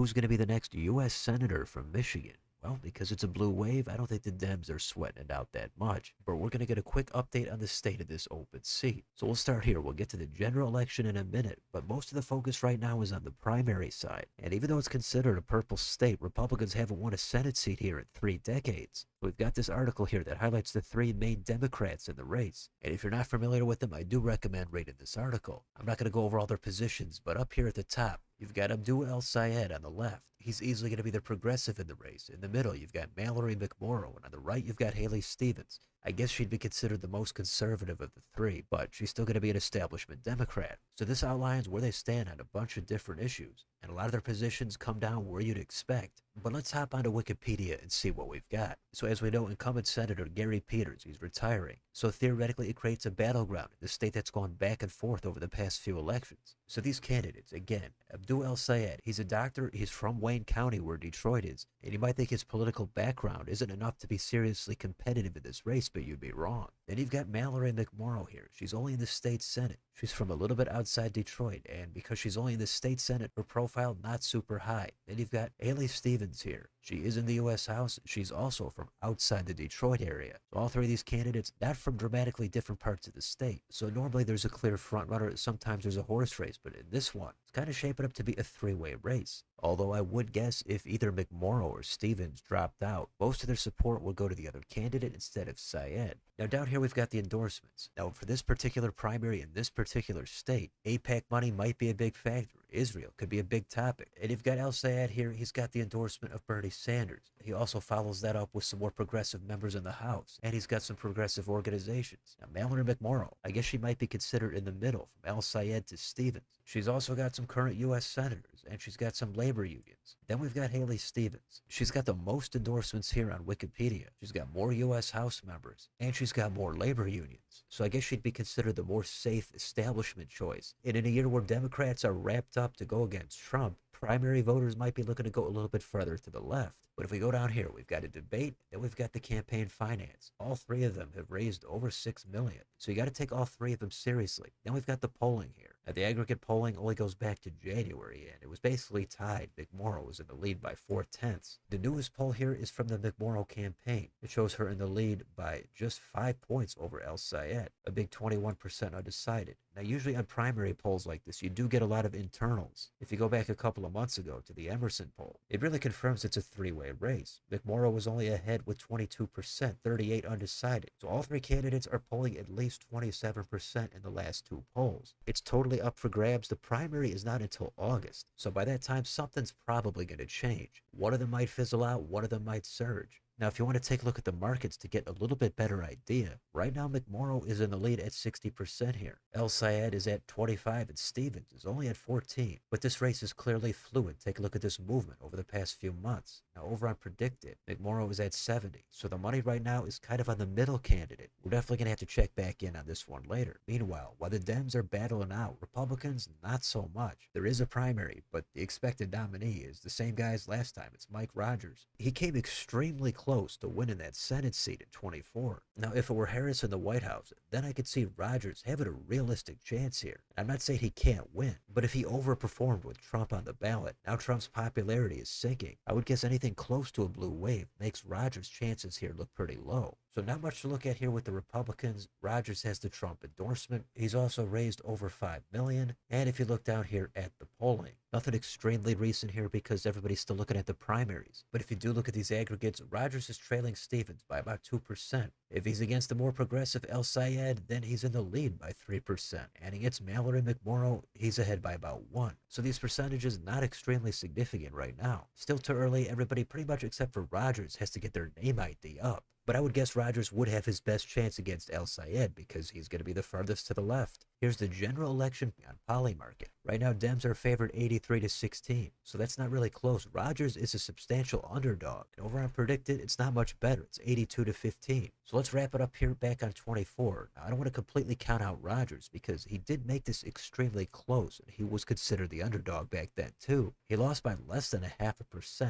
Who's going to be the next U.S. Senator from Michigan? Well, because it's a blue wave, I don't think the Dems are sweating it out that much. But we're going to get a quick update on the state of this open seat. So we'll start here. We'll get to the general election in a minute, but most of the focus right now is on the primary side. And even though it's considered a purple state, Republicans haven't won a Senate seat here in 3 decades. We've got this article here that highlights the 3 main Democrats in the race. And if you're not familiar with them, I do recommend reading this article. I'm not going to go over all their positions, but up here at the top, you've got Abdul El Sayed on the left. He's easily going to be the progressive in the race. In the middle, you've got Mallory McMorrow, and on the right, you've got Haley Stevens. I guess she'd be considered the most conservative of the 3, but she's still going to be an establishment Democrat. So this outlines where they stand on a bunch of different issues, and a lot of their positions come down where you'd expect. But let's hop onto Wikipedia and see what we've got. So as we know, incumbent Senator Gary Peters, he's retiring. So theoretically, it creates a battleground in the state that's gone back and forth over the past few elections. So these candidates, again, Abdul El Sayed, he's a doctor, he's from Wayne County where Detroit is, and you might think his political background isn't enough to be seriously competitive in this race, but you'd be wrong. Then you've got Mallory McMorrow here. She's only in the state Senate. She's from a little bit outside Detroit, and because she's only in the state Senate, her profile not super high. Then you've got Haley Stevens here. She is in the U.S. House. She's also from outside the Detroit area. So all 3 of these candidates, not from dramatically different parts of the state. So normally there's a clear front runner. Sometimes there's a horse race, but in this one, it's kind of shaping up to be a 3-way race. Although I would guess if either McMorrow or Stevens dropped out, most of their support will go to the other candidate instead of Syed. Now down here we've got the endorsements. Now for this particular primary in this particular state, AIPAC money might be a big factor. Israel could be a big topic. And you've got El Sayed here, he's got the endorsement of Bernie Sanders. He also follows that up with some more progressive members in the House, and he's got some progressive organizations. Now Mallory McMorrow, I guess she might be considered in the middle, from El Sayed to Stevens. She's also got some current U.S. senators, and she's got some labor unions. Then we've got Haley Stevens. She's got the most endorsements here on Wikipedia. She's got more U.S. House members, and she's got more labor unions. So I guess she'd be considered the more safe establishment choice. And in a year where Democrats are wrapped up to go against Trump, primary voters might be looking to go a little bit further to the left. But if we go down here, we've got a debate, then we've got the campaign finance. All 3 of them have raised over $6 million. So you got to take all 3 of them seriously. Then we've got the polling here. Now, the aggregate polling only goes back to January, and it was basically tied. McMorrow was in the lead by 4/10. The newest poll here is from the McMorrow campaign. It shows her in the lead by just 5 points over El Sayed, a big 21% undecided. Now, usually on primary polls like this, you do get a lot of internals. If you go back a couple of months ago to the Emerson poll, it really confirms it's a 3-way race. McMorrow was only ahead with 22%, 38 undecided. So all 3 candidates are polling at least 27% in the last 2 polls. It's totally up for grabs. The primary is not until August. So by that time, something's probably going to change. One of them might fizzle out, one of them might surge. Now, if you want to take a look at the markets to get a little bit better idea, right now McMorrow is in the lead at 60% here. El Sayed is at 25 and Stevens is only at 14. But this race is clearly fluid. Take a look at this movement over the past few months. Now, over on Predicted, McMorrow is at 70. So the money right now is kind of on the middle candidate. We're definitely going to have to check back in on this one later. Meanwhile, while the Dems are battling out, Republicans, not so much. There is a primary, but the expected nominee is the same guy as last time. It's Mike Rogers. He came extremely close to winning that Senate seat in 24. Now, if it were Harris in the White House, then I could see Rogers having a realistic chance here. I'm not saying he can't win, but if he overperformed with Trump on the ballot, now Trump's popularity is sinking. I would guess anything close to a blue wave makes Rogers' chances here look pretty low. So not much to look at here with the Republicans. Rogers has the Trump endorsement. He's also raised over $5 million. And if you look down here at the polling, nothing extremely recent here because everybody's still looking at the primaries. But if you do look at these aggregates, Rogers is trailing Stevens by about 2%. If he's against the more progressive El Sayed, then he's in the lead by 3%. And against Mallory McMorrow, he's ahead by about 1. So these percentages not extremely significant right now. Still too early. Everybody pretty much except for Rogers has to get their name ID up. But I would guess Rogers would have his best chance against El Sayed because he's going to be the farthest to the left. Here's the general election on Polymarket. Right now, Dems are favored 83-16, so that's not really close. Rogers is a substantial underdog. And over on Predicted, it's not much better. It's 82-15. So let's wrap it up here back on 24. Now, I don't want to completely count out Rogers because he did make this extremely close, and he was considered the underdog back then, too. He lost by less than 0.5%.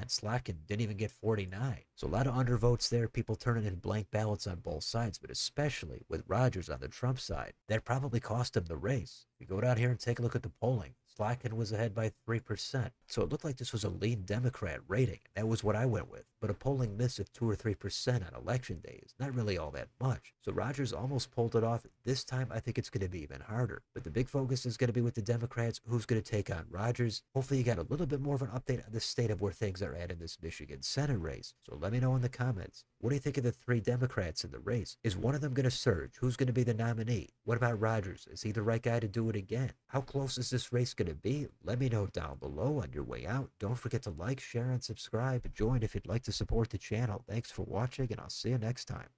Slotkin didn't even get 49. So a lot of undervotes there, people turning in blank ballots on both sides, but especially with Rogers on the Trump side. That probably cost him the race. If you go down here and take a look at the polling, Slacken was ahead by 3%. So it looked like this was a lean Democrat rating. That was what I went with. But a polling miss of 2 or 3% on election day is not really all that much. So Rogers almost pulled it off. This time, I think it's going to be even harder. But the big focus is going to be with the Democrats. Who's going to take on Rogers? Hopefully, you got a little bit more of an update on the state of where things are at in this Michigan Senate race. So let me know in the comments. What do you think of the 3 Democrats in the race? Is one of them going to surge? Who's going to be the nominee? What about Rogers? Is he the right guy to do it again? How close is this race going to be? Let me know down below on your way out. Don't forget to like, share, and subscribe. Join if you'd like to support the channel. Thanks for watching, and I'll see you next time.